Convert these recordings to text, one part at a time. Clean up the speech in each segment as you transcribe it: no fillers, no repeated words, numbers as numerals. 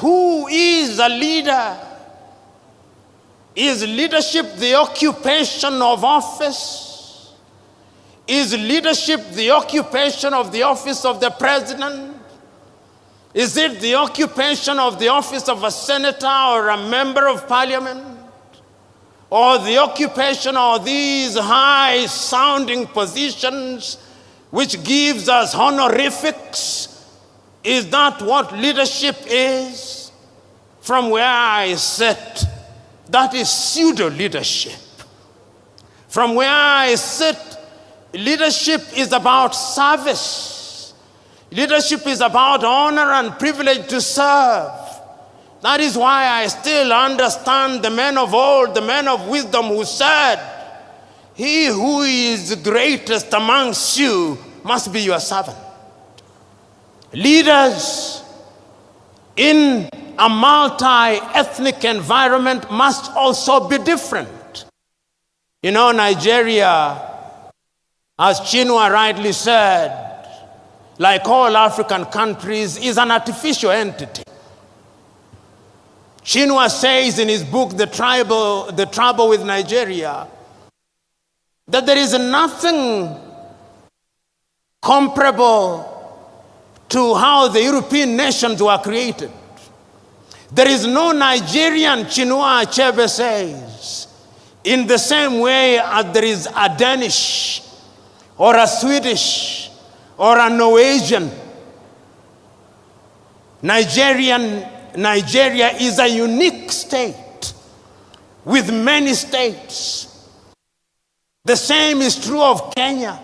Who is a leader? Is leadership the occupation of office? Is leadership the occupation of the office of the president? Is it the occupation of the office of a senator or a member of parliament? Or the occupation of these high-sounding positions which gives us honorifics? Is that what leadership is? From where I sit, that is pseudo-leadership. From where I sit, leadership is about service. Leadership is about honor and privilege to serve. That is why I still understand the men of old, the men of wisdom who said, "He who is greatest amongst you must be your servant." Leaders in a multi-ethnic environment must also be different. You know, Nigeria, as Chinua rightly said, like all African countries, is an artificial entity. Chinua says in his book, The Trouble with Nigeria, that there is nothing comparable to how the European nations were created. There is no Nigerian, Chinua Achebe says, in the same way as there is a Danish or a Swedish or a Norwegian. Nigeria is a unique state with many states. The same is true of Kenya.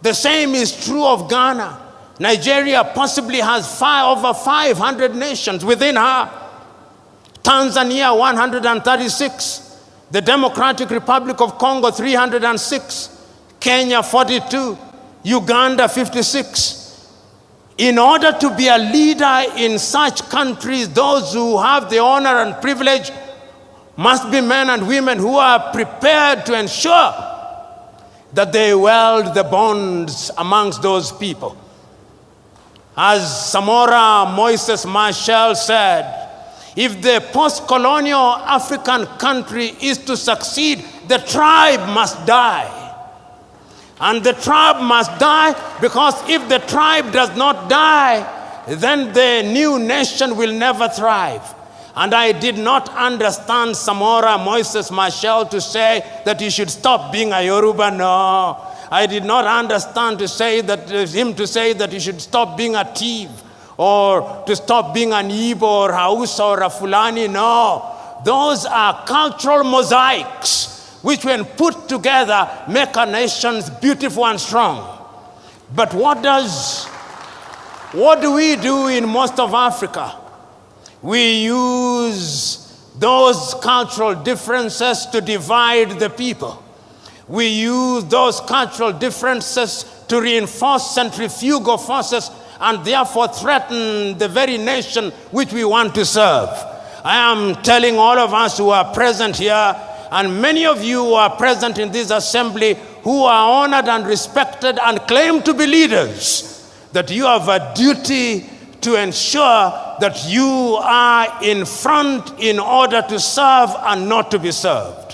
The same is true of Ghana. Nigeria possibly has over 500 nations within her. Tanzania, 136. The Democratic Republic of Congo, 306. Kenya, 42. Uganda, 56. In order to be a leader in such countries, those who have the honor and privilege must be men and women who are prepared to ensure that they weld the bonds amongst those people. As Samora Moises Machel said, if the post-colonial African country is to succeed, the tribe must die. And the tribe must die because if the tribe does not die, then the new nation will never thrive. And I did not understand Samora Moises Machel to say that he should stop being a Yoruba. No. I did not understand him to say that he should stop being a thief or to stop being an Igbo or Hausa or a Fulani. No. Those are cultural mosaics which when put together make our nations beautiful and strong. But what do we do in most of Africa? We use those cultural differences to divide the people. We use those cultural differences to reinforce centrifugal forces and therefore threaten the very nation which we want to serve. I am telling all of us who are present here, and many of you who are present in this assembly who are honored and respected and claim to be leaders, that you have a duty to ensure that you are in front in order to serve and not to be served.